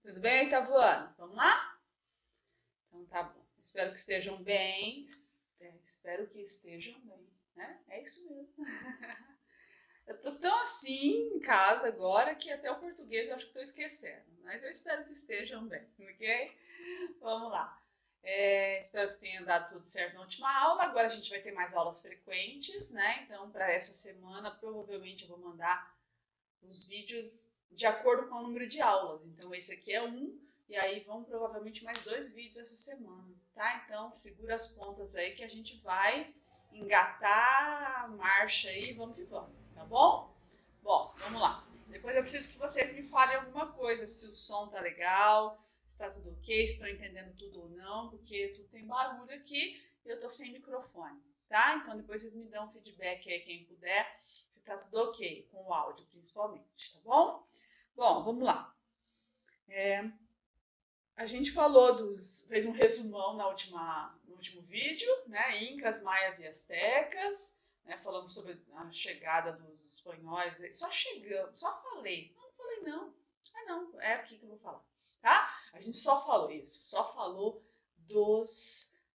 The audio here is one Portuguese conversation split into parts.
Tudo bem? Tá voando? Vamos lá? Então tá bom. Espero que estejam bem. Espero que estejam bem, né? É isso mesmo. Eu tô tão assim em casa agora que até o português eu acho que tô esquecendo. Mas eu espero que estejam bem, ok? Vamos lá. Espero que tenha dado tudo certo na última aula. Agora a gente vai ter mais aulas frequentes, né? Então, para essa semana, provavelmente eu vou mandar os vídeos de acordo com o número de aulas. Então, esse aqui é um, e aí vão provavelmente mais 2 vídeos essa semana, tá? Então, segura as pontas aí que a gente vai engatar a marcha aí, vamos que vamos, tá bom? Bom, vamos lá. Depois eu preciso que vocês me falem alguma coisa, se o som tá legal, se tá tudo ok, se estão entendendo tudo ou não, porque tudo tem barulho aqui e eu tô sem microfone, tá? Então depois vocês me dão um feedback aí, quem puder, se tá tudo ok, com o áudio principalmente, tá bom? Bom, vamos lá. A gente fez um resumão no último vídeo, né? Incas, Maias e Astecas, né? Falamos sobre a chegada dos espanhóis. Só falei. Não falei não. Não, é aqui que eu vou falar, tá? A gente só falou isso, só falou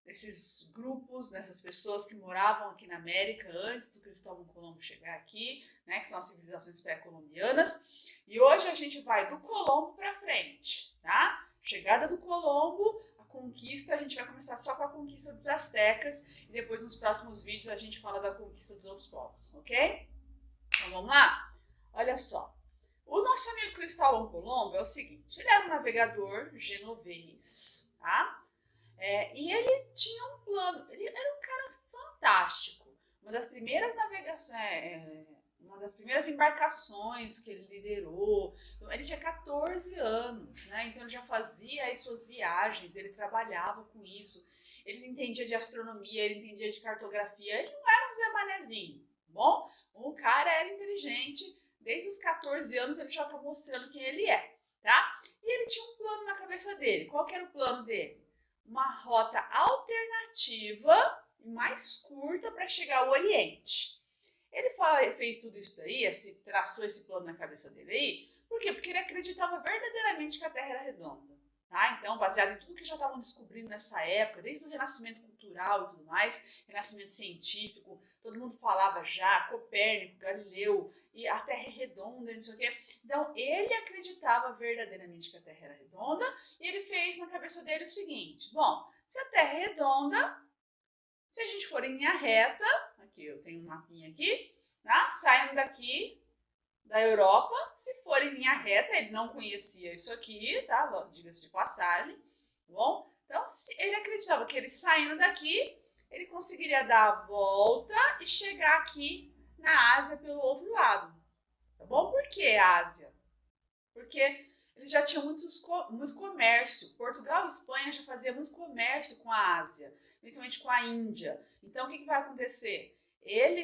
desses grupos, dessas pessoas que moravam aqui na América antes do Cristóvão Colombo chegar aqui, né? Que são as civilizações pré-colombianas. E hoje a gente vai do Colombo para frente, tá? Chegada do Colombo, a conquista, a gente vai começar só com a conquista dos astecas e depois nos próximos vídeos a gente fala da conquista dos outros povos, ok? Então vamos lá? Olha só, o nosso amigo Cristóvão Colombo é o seguinte, ele era um navegador genovês, tá? E ele tinha um plano, ele era um cara fantástico. Uma das primeiras navegações, uma das primeiras embarcações que ele liderou. Ele tinha 14 anos, né? Então ele já fazia as suas viagens, ele trabalhava com isso. Ele entendia de astronomia, ele entendia de cartografia. Ele não era um Zé Manezinho, tá bom? O cara era inteligente, desde os 14 anos ele já está mostrando quem ele é, tá? E ele tinha um plano na cabeça dele. Qual que era o plano dele? Uma rota alternativa e mais curta para chegar ao Oriente. Ele fez tudo isso daí, traçou esse plano na cabeça dele aí, por quê? Porque ele acreditava verdadeiramente que a Terra era redonda. Tá? Então, baseado em tudo que já estavam descobrindo nessa época, desde o renascimento cultural e tudo mais, renascimento científico, todo mundo falava já, Copérnico, Galileu, e a Terra é redonda, não sei o quê. Então, ele acreditava verdadeiramente que a Terra era redonda, e ele fez na cabeça dele o seguinte, bom, se a Terra é redonda, se a gente for em linha reta, aqui eu tenho um mapinha aqui, tá? Saindo daqui da Europa, se for em linha reta, ele não conhecia isso aqui, tá? Diga-se de passagem, tá bom? Então, ele acreditava que ele saindo daqui, ele conseguiria dar a volta e chegar aqui na Ásia pelo outro lado, tá bom? Por que Ásia? Porque eles já tinham muito comércio. Portugal e Espanha já faziam muito comércio com a Ásia, principalmente com a Índia. Então, o que vai acontecer?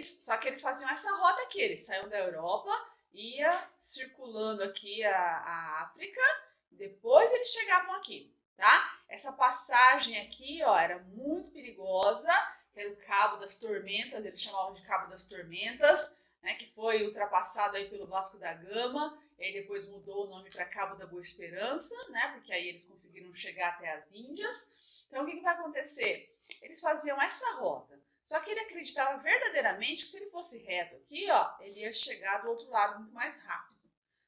Só que eles faziam essa rota aqui. Eles saíam da Europa, ia circulando aqui a África, depois eles chegavam aqui, tá? Essa passagem aqui, ó, era muito perigosa, que era o Cabo das Tormentas, eles chamavam de Cabo das Tormentas, né, que foi ultrapassado aí pelo Vasco da Gama, e aí depois mudou o nome para Cabo da Boa Esperança, né, porque aí eles conseguiram chegar até as Índias. Então, o que vai acontecer? Eles faziam essa rota, só que ele acreditava verdadeiramente que se ele fosse reto aqui, ó, ele ia chegar do outro lado muito mais rápido.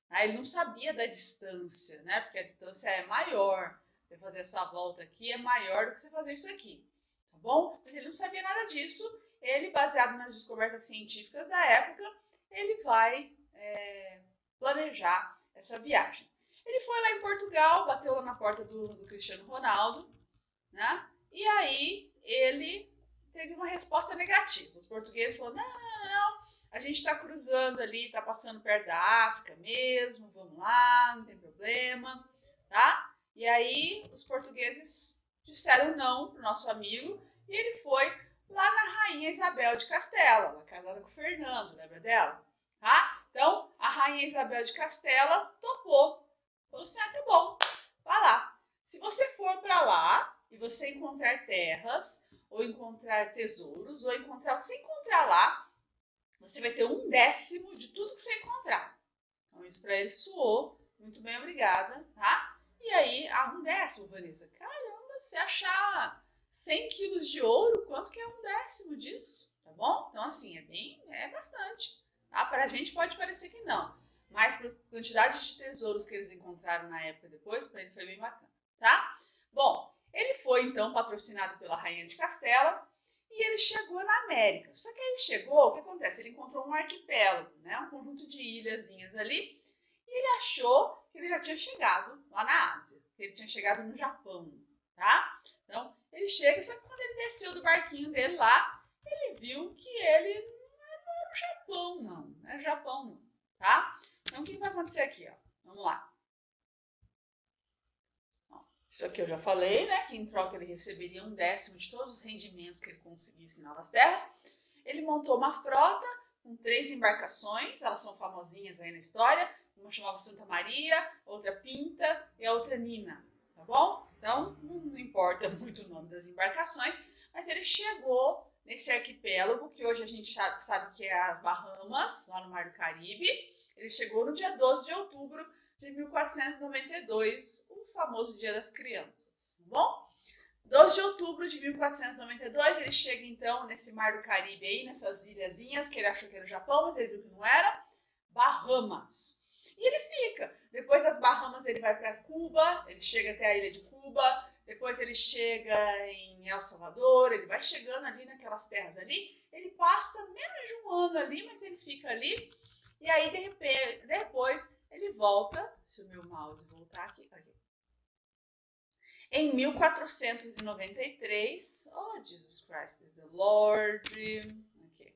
Tá? Ele não sabia da distância, né, porque a distância é maior. Você fazer essa volta aqui é maior do que você fazer isso aqui, tá bom? Mas ele não sabia nada disso. Ele, baseado nas descobertas científicas da época, ele vai planejar essa viagem. Ele foi lá em Portugal, bateu lá na porta do Cristiano Ronaldo, né? E aí ele teve uma resposta negativa. Os portugueses falaram, não, a gente está cruzando ali, está passando perto da África mesmo, vamos lá, não tem problema, tá? E aí os portugueses disseram não para o nosso amigo e ele foi lá na Rainha Isabel de Castela, ela casada com o Fernando, lembra dela? Tá? Então, a Rainha Isabel de Castela topou. Falou assim, tá bom, vai lá. Se você for para lá e você encontrar terras, ou encontrar tesouros, ou encontrar o que você encontrar lá, você vai ter 1/10 de tudo que você encontrar. Então, isso para ele soou muito bem, obrigada, tá? E aí, um décimo, Vanessa. Caramba, se achar 100 quilos de ouro, quanto que é um décimo disso? Tá bom? Então, assim, é bastante. Tá? Para a gente pode parecer que não. Mas para a quantidade de tesouros que eles encontraram na época depois, para ele foi bem bacana. Tá? Bom, ele foi, então, patrocinado pela Rainha de Castela e ele chegou na América. Só que ele chegou, o que acontece? Ele encontrou um arquipélago, né? Um conjunto de ilhazinhas ali, e ele achou que ele já tinha chegado lá na Ásia, que ele tinha chegado no Japão, tá? Então, ele chega, só que quando ele desceu do barquinho dele lá, ele viu que ele não era o Japão, não era o Japão, não, tá? Então, o que vai acontecer aqui, ó? Vamos lá. Isso aqui eu já falei, né? Que em troca ele receberia um décimo de todos os rendimentos que ele conseguisse em Novas Terras. Ele montou uma frota com 3 embarcações, elas são famosinhas aí na história. Uma chamava Santa Maria, outra Pinta e a outra Nina, tá bom? Então, não importa muito o nome das embarcações, mas ele chegou nesse arquipélago, que hoje a gente sabe que é as Bahamas, lá no Mar do Caribe. Ele chegou no dia 12 de outubro de 1492, o famoso Dia das Crianças, tá bom? 12 de outubro de 1492, ele chega então nesse Mar do Caribe aí, nessas ilhazinhas, que ele achou que era o Japão, mas ele viu que não era, Bahamas. E ele fica. Depois das Bahamas ele vai para Cuba, ele chega até a ilha de Cuba, depois ele chega em El Salvador, ele vai chegando ali naquelas terras ali, ele passa menos de um ano ali, mas ele fica ali, e aí depois ele volta, se o meu mouse voltar aqui. Em 1493, oh Jesus Christ is the Lord, okay.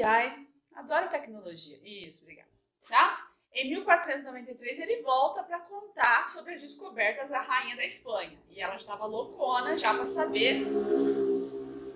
Ai, adoro tecnologia, isso, obrigada, tá? Em 1493 ele volta para contar sobre as descobertas da rainha da Espanha, e ela estava loucona já para saber,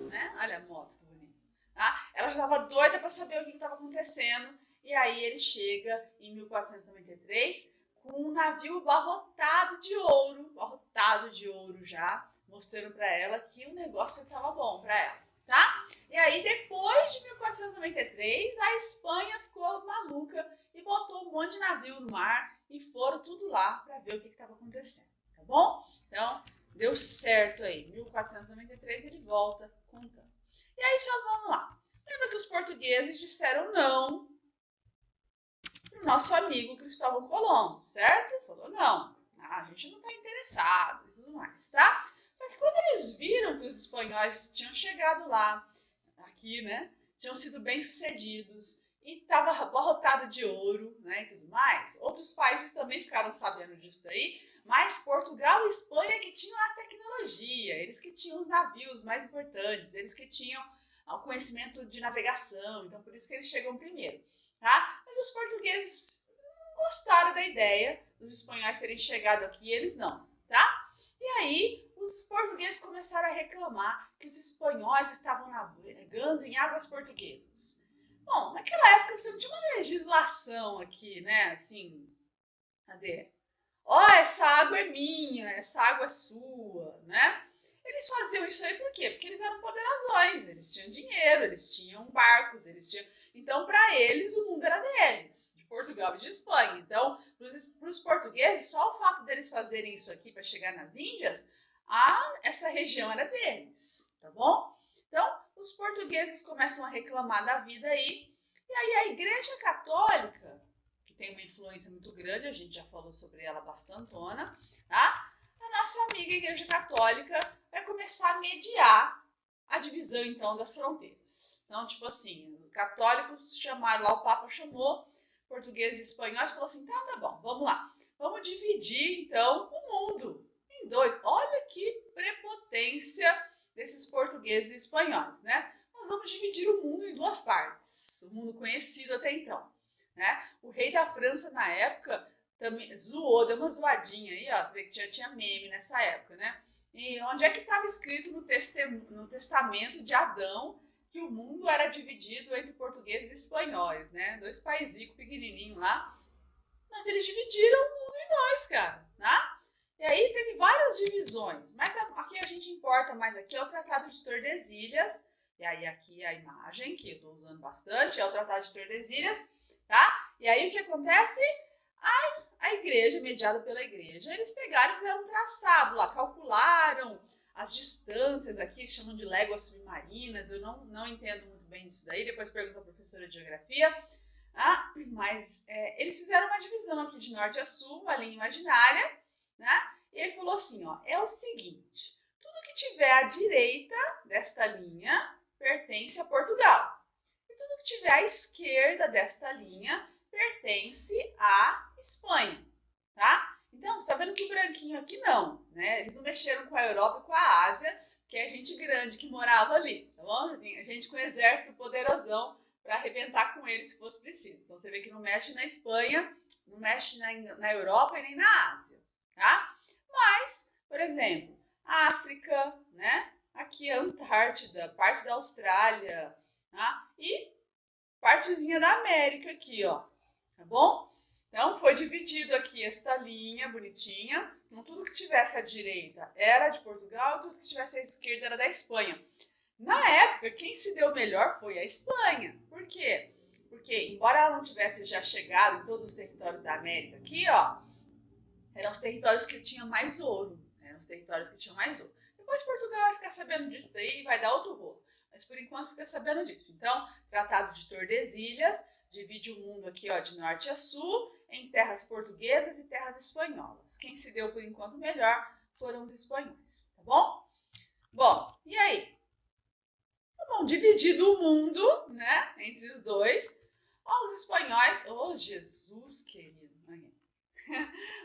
né? Olha a moto que bonita, tá? Ela já estava doida para saber o que estava acontecendo, e aí ele chega em 1493 com um navio abarrotado de ouro já, mostrando para ela que o negócio estava bom para ela, tá? E aí, depois de 1493, a Espanha ficou maluca e botou um monte de navio no mar e foram tudo lá para ver o que estava acontecendo, tá bom? Então, deu certo aí. 1493 ele volta contando. E aí, só vamos lá. Lembra que os portugueses disseram não pro nosso amigo Cristóvão Colombo, certo? Falou não, a gente não está interessado e tudo mais, tá? Só que quando eles viram que os espanhóis tinham chegado lá, aqui, né, tinham sido bem-sucedidos e estava abarrotado de ouro, né, e tudo mais, outros países também ficaram sabendo disso aí, mas Portugal e Espanha que tinham a tecnologia, eles que tinham os navios mais importantes, eles que tinham o conhecimento de navegação, então por isso que eles chegam primeiro. Tá? Mas os portugueses não gostaram da ideia dos espanhóis terem chegado aqui e eles não, tá? E aí os portugueses começaram a reclamar que os espanhóis estavam navegando em águas portuguesas. Bom, naquela época você não tinha uma legislação aqui, né? Assim, cadê? Ó, essa água é minha, essa água é sua, né? Eles faziam isso aí por quê? Porque eles eram poderosões, eles tinham dinheiro, eles tinham barcos, eles tinham... Então, para eles, o mundo era deles, de Portugal e de Espanha. Então, para os portugueses, só o fato deles fazerem isso aqui para chegar nas Índias, essa região era deles, tá bom? Então, os portugueses começam a reclamar da vida aí, e aí a Igreja Católica, que tem uma influência muito grande, a gente já falou sobre ela bastantona, tá? A nossa amiga Igreja Católica vai começar a mediar a divisão, então, das fronteiras. Então, tipo assim, os católicos chamaram lá, o Papa chamou, portugueses e espanhóis, falou assim, tá bom, vamos lá. Vamos dividir, então, o mundo em dois. Olha que prepotência desses portugueses e espanhóis, né? Nós vamos dividir o mundo em duas partes, o mundo conhecido até então, né? O rei da França, na época, também zoou, deu uma zoadinha aí, ó, você vê que já tinha meme nessa época, né? E onde é que estava escrito no testamento de Adão que o mundo era dividido entre portugueses e espanhóis, né? 2 países pequenininhos lá. Mas eles dividiram o mundo em 2, cara, tá? E aí teve várias divisões. Mas aqui a gente importa mais aqui é o Tratado de Tordesilhas. E aí aqui a imagem, que eu estou usando bastante, é o Tratado de Tordesilhas, tá? E aí o que acontece? A igreja igreja, mediado pela igreja, eles pegaram e fizeram um traçado lá, calcularam as distâncias aqui, chamam de léguas submarinas, eu não entendo muito bem disso daí, depois pergunto à professora de geografia, mas eles fizeram uma divisão aqui de norte a sul, uma linha imaginária, né? E ele falou assim, ó, é o seguinte, tudo que tiver à direita desta linha pertence a Portugal, e tudo que tiver à esquerda desta linha pertence à Espanha, tá? Então, você está vendo que o branquinho aqui não, né? Eles não mexeram com a Europa e com a Ásia, que é gente grande que morava ali, tá bom? A gente com um exército poderosão para arrebentar com eles se fosse preciso. Então, você vê que não mexe na Espanha, não mexe na Europa e nem na Ásia, tá? Mas, por exemplo, África, né? Aqui a Antártida, parte da Austrália, tá? E partezinha da América aqui, ó, tá bom? Então, foi dividido aqui esta linha bonitinha. Então, tudo que tivesse à direita era de Portugal, tudo que tivesse à esquerda era da Espanha. Na época, quem se deu melhor foi a Espanha. Por quê? Porque, embora ela não tivesse já chegado em todos os territórios da América aqui, ó, eram os territórios que tinham mais ouro. Eram os territórios que tinham mais ouro. Depois Portugal vai ficar sabendo disso daí e vai dar outro rolo. Mas, por enquanto, fica sabendo disso. Então, Tratado de Tordesilhas divide o mundo aqui, ó, de norte a sul, em terras portuguesas e terras espanholas. Quem se deu, por enquanto, melhor foram os espanhóis, tá bom? Bom, e aí? Tá bom, dividido o mundo, né, entre os dois, ó, os espanhóis, oh, Jesus querido,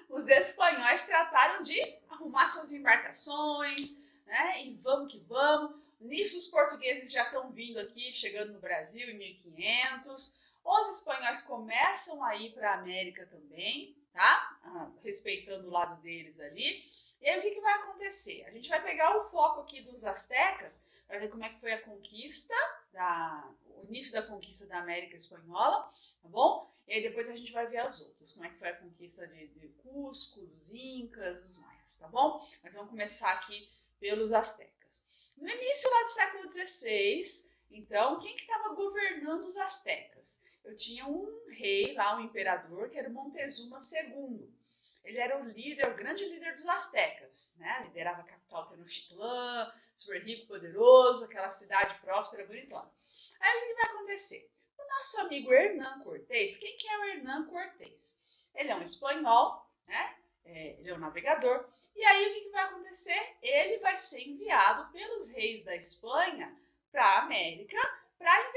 os espanhóis trataram de arrumar suas embarcações, né, e vamos que vamos. Nisso, os portugueses já estão vindo aqui, chegando no Brasil em 1500. Os espanhóis começam a ir para a América também, tá? Respeitando o lado deles ali. E aí, o que vai acontecer? A gente vai pegar o foco aqui dos astecas para ver como é que foi a conquista, o início da conquista da América Espanhola, tá bom? E aí depois a gente vai ver as outras, como é que foi a conquista de Cusco, dos Incas, dos Maias, tá bom? Mas vamos começar aqui pelos astecas. No início lá do século XVI, então, quem que estava governando os astecas? Eu tinha um rei lá, um imperador, que era o Montezuma II. Ele era o líder, o grande líder dos astecas, né? Liderava a capital Tenochtitlán, super rico, poderoso, aquela cidade próspera, bonitona. Aí o que vai acontecer? O nosso amigo Hernán Cortés, quem que é o Hernán Cortés? Ele é um espanhol, né? Ele é um navegador. E aí o que vai acontecer? Ele vai ser enviado pelos reis da Espanha para a América para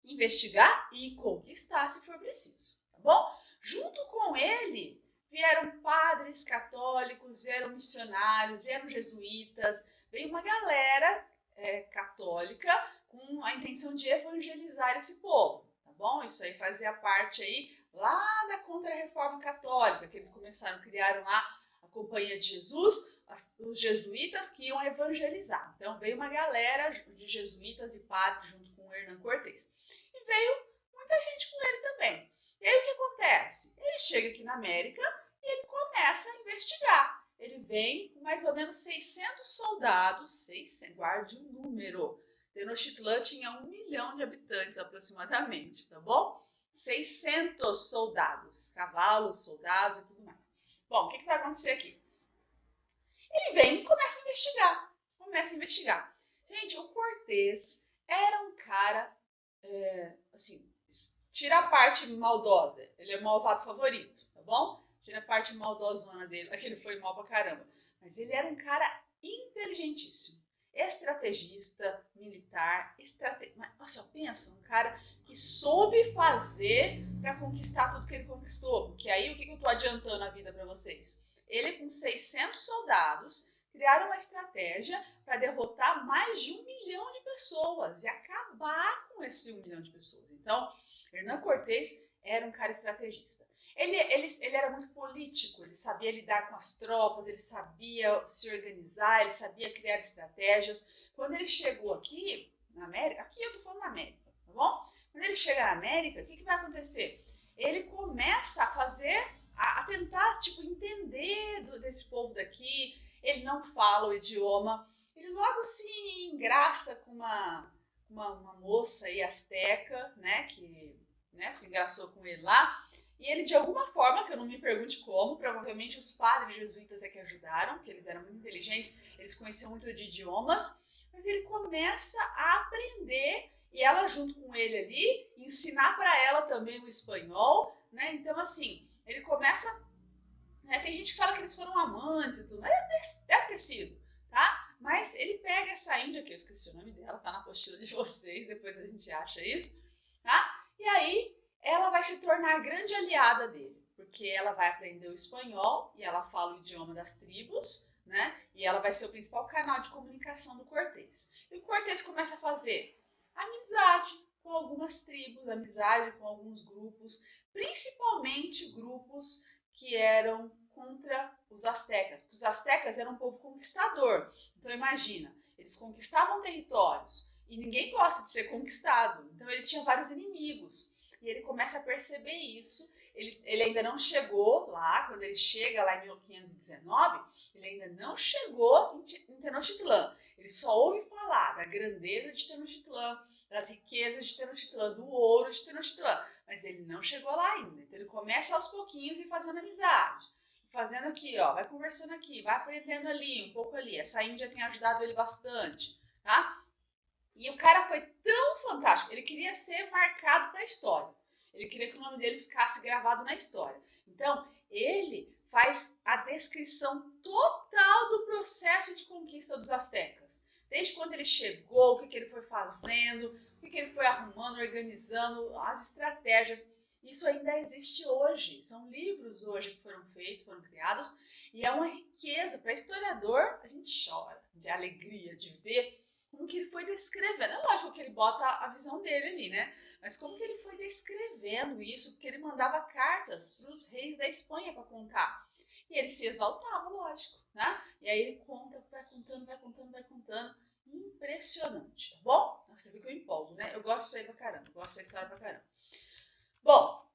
investigar e conquistar se for preciso, tá bom? Junto com ele vieram padres católicos, vieram missionários, vieram jesuítas, veio uma galera católica com a intenção de evangelizar esse povo, tá bom? Isso aí fazia parte aí lá da Contra-Reforma Católica, que eles criaram lá a Companhia de Jesus, os jesuítas que iam evangelizar. Então veio uma galera de jesuítas e padres junto com o Hernán Cortés. E veio muita gente com ele também. E aí o que acontece? Ele chega aqui na América e ele começa a investigar. Ele vem com mais ou menos 600 soldados, guarde o número. Tenochtitlán tinha 1 milhão de habitantes aproximadamente, tá bom? 600 soldados, cavalos, soldados e tudo mais. Bom, o que vai acontecer aqui? Ele vem e começa a investigar. Gente, o Cortés era um cara, assim, tira a parte maldosa, ele é o malvado favorito, tá bom? Tira a parte maldosona dele, aquele foi mal pra caramba. Mas ele era um cara inteligentíssimo, estrategista, militar, Nossa, pensa, um cara que soube fazer para conquistar tudo que ele conquistou. Porque aí, o que eu tô adiantando na vida para vocês? Ele, com 600 soldados, criaram uma estratégia para derrotar mais de 1 milhão de pessoas e acabar com esse 1 milhão de pessoas. Então, Hernán Cortés era um cara estrategista. Ele era muito político, ele sabia lidar com as tropas, ele sabia se organizar, ele sabia criar estratégias. Quando ele chegou aqui, na América, aqui eu tô falando na América, tá bom? Quando ele chega na América, o que vai acontecer? Ele começa a tentar, entender desse povo daqui. Ele não fala o idioma, ele logo se engraça com uma moça aí asteca, né, que se engraçou com ele lá, E ele, de alguma forma, que eu não me pergunte como, provavelmente os padres jesuítas é que ajudaram, porque eles eram muito inteligentes, eles conheciam muito de idiomas, mas ele começa a aprender, e ela junto com ele ali, ensinar para ela também o espanhol, né? Então, assim, ele começa... Né? Tem gente que fala que eles foram amantes e tudo, mas deve ter sido, tá? Mas ele pega essa índia, que eu esqueci o nome dela, tá na apostila de vocês, depois a gente acha isso, tá? E aí ela vai se tornar a grande aliada dele, porque ela vai aprender o espanhol e ela fala o idioma das tribos, né? E ela vai ser o principal canal de comunicação do Cortés. E o Cortés começa a fazer amizade com algumas tribos, amizade com alguns grupos, principalmente grupos que eram contra os astecas. Os astecas eram um povo conquistador. Então imagina, eles conquistavam territórios e ninguém gosta de ser conquistado. Então ele tinha vários inimigos. E ele começa a perceber isso. Ele ainda não chegou lá, quando ele chega lá em 1519, ele ainda não chegou em Tenochtitlan. Ele só ouve falar da grandeza de Tenochtitlan, das riquezas de Tenochtitlan, do ouro de Tenochtitlan. Mas ele não chegou lá ainda. Então ele começa aos pouquinhos e fazendo amizade. Fazendo aqui, ó, vai conversando aqui, vai aprendendo ali, um pouco ali. Essa índia tem ajudado ele bastante, tá? E o cara foi tão fantástico, ele queria ser marcado para a história. Ele queria que o nome dele ficasse gravado na história. Então, ele faz a descrição total do processo de conquista dos astecas. Desde quando ele chegou, o que ele foi fazendo, o que ele foi arrumando, organizando, as estratégias. Isso ainda existe hoje. São livros hoje que foram feitos, foram criados. E é uma riqueza. Para historiador, a gente chora de alegria, de ver como que ele foi descrevendo. É lógico que ele bota a visão dele ali, né? Mas como que ele foi descrevendo isso, porque ele mandava cartas para os reis da Espanha para contar. E ele se exaltava, lógico, né? E aí ele conta, vai contando, vai contando, vai contando. Impressionante, tá bom? Você vê que eu empolgo, né? Eu gosto disso aí pra caramba, eu gosto dessa história pra caramba. Bom,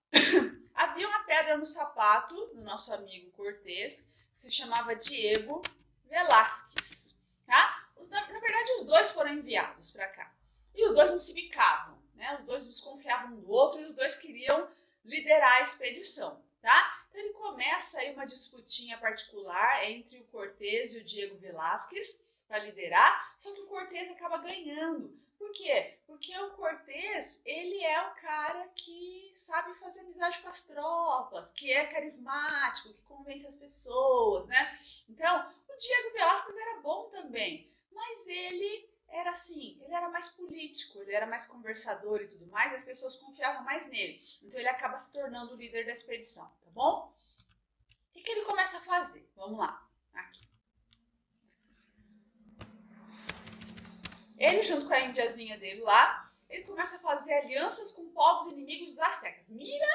havia uma pedra no sapato do nosso amigo Cortés, que se chamava Diego Velázquez, tá? Na verdade, os dois foram enviados para cá. E os dois não se bicavam, né? Os dois desconfiavam um do outro e os dois queriam liderar a expedição, tá? Então ele começa aí uma disputinha particular entre o Cortés e o Diego Velázquez para liderar, só que o Cortés acaba ganhando. Por quê? Porque o Cortés, ele é o cara que sabe fazer amizade com as tropas, que é carismático, que convence as pessoas, né? Então, o Diego Velázquez era bom também, mas ele era assim, ele era mais político, ele era mais conversador e tudo mais, e as pessoas confiavam mais nele. Então ele acaba se tornando o líder da expedição, tá bom? O que ele começa a fazer? Vamos lá, aqui. Ele, junto com a indiazinha dele lá, ele começa a fazer alianças com povos inimigos dos astecas. Mira,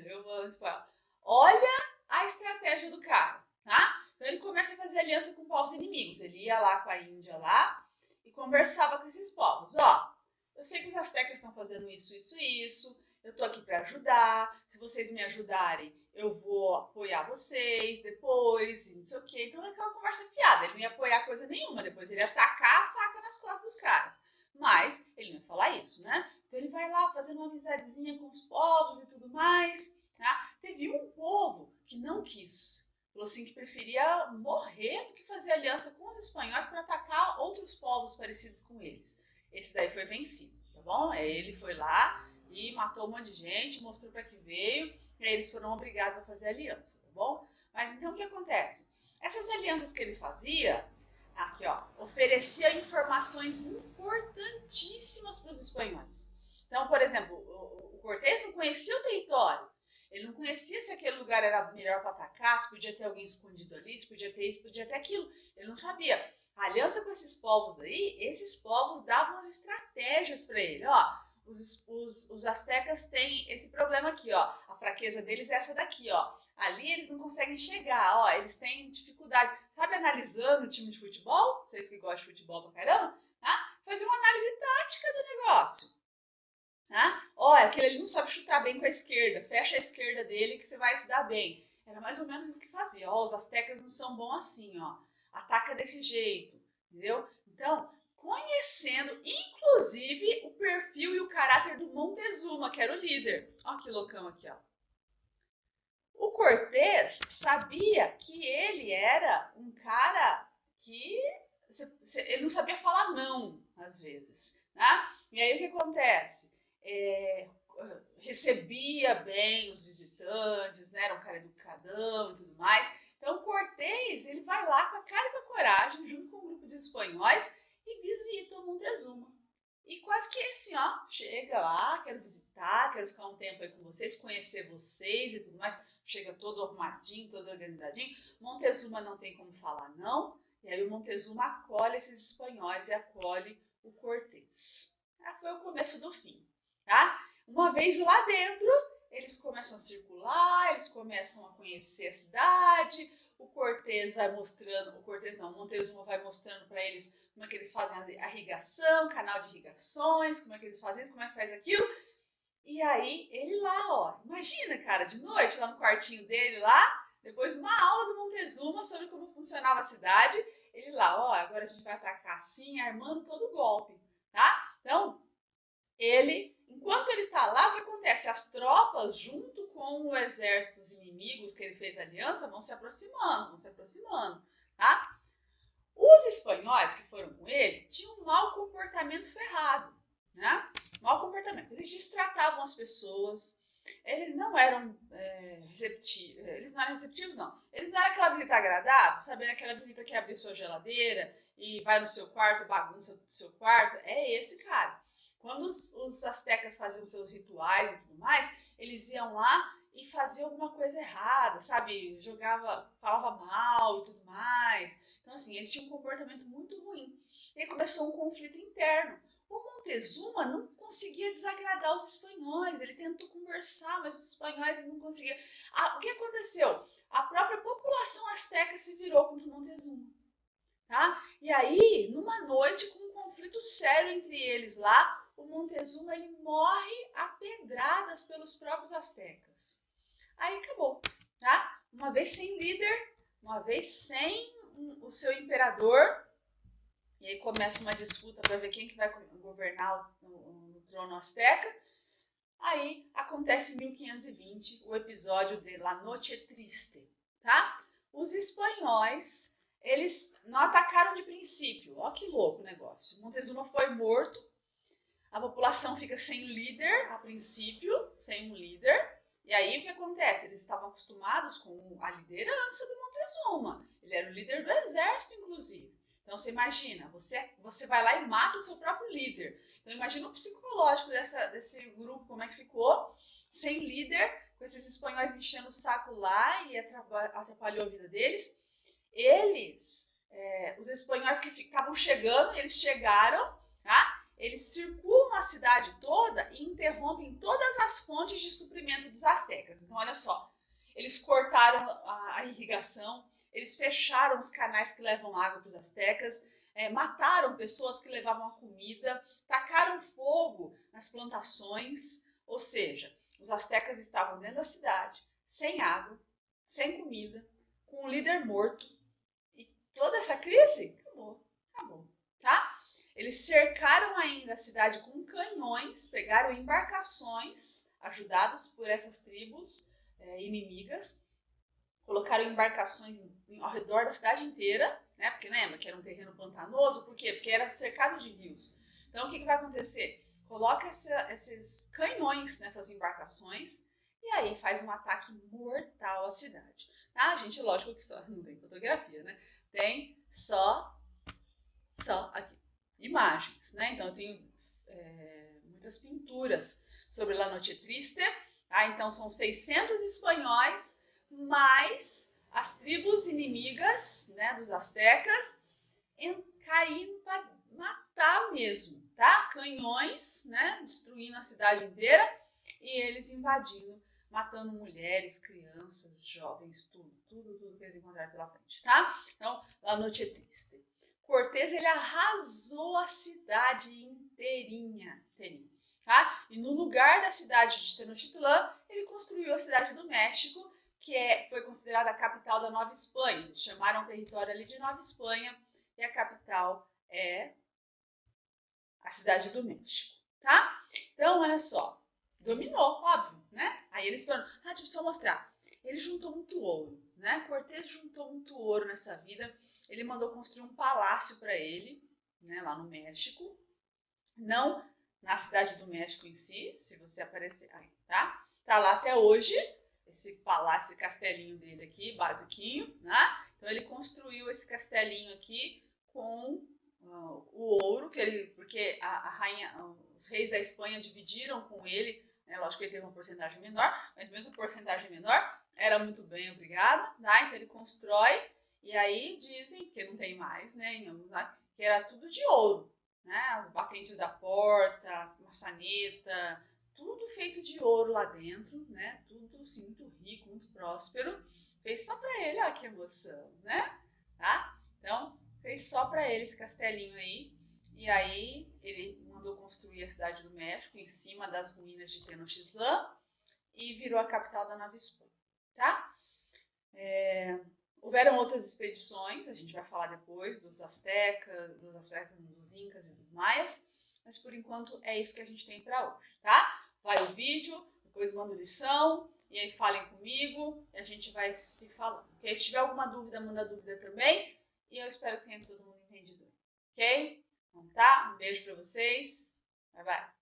eu vou em espanhol. Olha a estratégia do cara, tá? Então ele começa a fazer aliança com povos inimigos. Ele ia lá com a Índia lá e conversava com esses povos. Ó, eu sei que os astecas estão fazendo isso, isso e isso. Eu tô aqui para ajudar. Se vocês me ajudarem, eu vou apoiar vocês depois, e não sei o quê. Então é aquela conversa fiada. Ele não ia apoiar coisa nenhuma. Depois ele ia tacar a faca nas costas dos caras. Mas ele não ia falar isso, né? Então ele vai lá fazendo uma amizadezinha com os povos e tudo mais. Tá? Teve um povo que não quis. Falou assim que preferia morrer do que fazer aliança com os espanhóis para atacar outros povos parecidos com eles. Esse daí foi vencido, tá bom? Ele foi lá e matou um monte de gente, mostrou para que veio, e aí eles foram obrigados a fazer aliança, tá bom? Mas então o que acontece? Essas alianças que ele fazia, aqui ó, oferecia informações importantíssimas para os espanhóis. Então, por exemplo, o Cortés não conhecia o território, ele não conhecia se aquele lugar era melhor para atacar, se podia ter alguém escondido ali, se podia ter isso, podia ter aquilo, ele não sabia. A aliança com esses povos aí, esses povos davam as estratégias para ele, ó. Os astecas têm esse problema aqui, ó. A fraqueza deles é essa daqui, ó. Ali eles não conseguem chegar, ó. Eles têm dificuldade. Sabe, analisando o time de futebol? Vocês que gostam de futebol pra caramba, tá? Fazer uma análise tática do negócio. Tá? Ó, aquele ali não sabe chutar bem com a esquerda. Fecha a esquerda dele que você vai se dar bem. Era mais ou menos isso que fazia. Ó, os astecas não são bons assim, ó. Ataca desse jeito, entendeu? Então, conhecendo, inclusive, o perfil e o caráter do Montezuma, que era o líder. Ó que loucão aqui, ó. O Cortés sabia que ele era um cara que ele não sabia falar não, às vezes, né? E aí o que acontece? Recebia bem os visitantes, né? Era um cara educadão e tudo mais. Então, Cortés, ele vai lá com a cara e com a coragem, junto com um grupo de espanhóis, e visita o Montezuma. E quase que assim, ó, chega lá, quero visitar, quero ficar um tempo aí com vocês, conhecer vocês e tudo mais. Chega todo arrumadinho, todo organizadinho. Montezuma não tem como falar não. E aí o Montezuma acolhe esses espanhóis e acolhe o Cortés. Foi o começo do fim, tá? Uma vez lá dentro, eles começam a circular, eles começam a conhecer a cidade. O Cortés vai mostrando, o Montezuma vai mostrando para eles como é que eles fazem a irrigação, canal de irrigações, como é que eles fazem isso, como é que faz aquilo. E aí, ele lá, ó, imagina, cara, de noite, lá no quartinho dele lá, depois de uma aula do Montezuma sobre como funcionava a cidade, ele lá, ó, agora a gente vai atacar assim, armando todo o golpe, tá? Então, enquanto ele tá lá, o que acontece? As tropas, junto com o exército dos inimigos que ele fez aliança, vão se aproximando, tá? Os espanhóis que foram com ele tinham um mau comportamento ferrado, né? Mau comportamento. Eles destratavam as pessoas, eles não eram receptivos, eles não eram aquela visita agradável, sabendo aquela visita que abre sua geladeira e vai no seu quarto, bagunça o seu quarto. É esse cara. Quando os astecas faziam seus rituais e tudo mais, eles iam lá e faziam alguma coisa errada, sabe? Falava mal e tudo mais. Então, assim, eles tinham um comportamento muito ruim. E aí começou um conflito interno. O Montezuma não conseguia desagradar os espanhóis. Ele tentou conversar, mas os espanhóis não conseguiam. O que aconteceu? A própria população asteca se virou contra o Montezuma. Tá? E aí, numa noite, com um conflito sério entre eles lá, o Montezuma ele morre a pedradas pelos próprios astecas. Aí acabou. Tá? Uma vez sem líder, uma vez sem o seu imperador, e aí começa uma disputa para ver quem que vai governar no trono asteca. Aí acontece em 1520 o episódio de La Noche Triste, tá? Os espanhóis, eles não atacaram de princípio. Ó que louco o negócio. Montezuma foi morto, a população fica sem líder a princípio, sem um líder. E aí o que acontece? Eles estavam acostumados com a liderança do Montezuma. Ele era o líder do exército, inclusive. Então você imagina, você vai lá e mata o seu próprio líder. Então imagina o psicológico desse grupo, como é que ficou, sem líder, com esses espanhóis enchendo o saco lá e atrapalhou a vida deles. Os espanhóis que estavam chegando, eles chegaram, tá? Eles circulam a cidade toda e interrompem todas as fontes de suprimento dos astecas. Então olha só, eles cortaram a irrigação, eles fecharam os canais que levam água para os astecas, mataram pessoas que levavam a comida, tacaram fogo nas plantações, ou seja, os astecas estavam dentro da cidade, sem água, sem comida, com o líder morto, e toda essa crise acabou, tá? Eles cercaram ainda a cidade com canhões, pegaram embarcações, ajudados por essas tribos inimigas, colocaram embarcações ao redor da cidade inteira, né? Porque lembra que era um terreno pantanoso, por quê? Porque era cercado de rios. Então o que vai acontecer? Coloca esses canhões nessas embarcações e aí faz um ataque mortal à cidade. Tá, gente? Lógico que só não tem fotografia, né? Tem só aqui imagens, né? Então eu tenho muitas pinturas sobre La Noche Triste. Tá? Então são 600 espanhóis mais as tribos inimigas, né, dos astecas, caindo para matar mesmo, tá? Canhões, né, destruindo a cidade inteira e eles invadindo, matando mulheres, crianças, jovens, tudo que eles encontraram pela frente, tá? Então, La Noche Triste. Cortés, ele arrasou a cidade inteirinha, tá? E no lugar da cidade de Tenochtitlán, ele construiu a cidade do México, que foi considerada a capital da Nova Espanha. Eles chamaram o território ali de Nova Espanha e a capital é a cidade do México, tá? Então, olha só, dominou, óbvio, né? Aí eles foram, deixa eu só mostrar. ele juntou muito ouro, né? Cortés juntou muito ouro nessa vida. Ele mandou construir um palácio para ele, né, lá no México. Não na cidade do México em si, se você aparecer aí, tá? Tá lá até hoje, esse palácio, esse castelinho dele aqui, basiquinho, né? Então ele construiu esse castelinho aqui com o ouro que ele, porque a rainha, os reis da Espanha dividiram com ele, né? Lógico que ele teve uma porcentagem menor, mas mesmo porcentagem menor, era muito bem, obrigada, tá? Então ele constrói e aí dizem que não tem mais, né? Em alguns lugares, que era tudo de ouro, né? As batentes da porta, maçaneta, tudo feito de ouro lá dentro, né? Tudo assim, muito rico, muito próspero. Fez só para ele, ó, que emoção, né? Tá? Então, fez só para ele esse castelinho aí. E aí, ele mandou construir a cidade do México em cima das ruínas de Tenochtitlan e virou a capital da Nova Espanha, tá? Houveram outras expedições, a gente vai falar depois dos astecas, dos incas e dos maias, mas por enquanto é isso que a gente tem para hoje, tá? Vai o vídeo, depois mando lição, e aí falem comigo, e a gente vai se falando, ok? Se tiver alguma dúvida, manda dúvida também, e eu espero que tenha todo mundo entendido, ok? Então tá, um beijo para vocês, bye bye.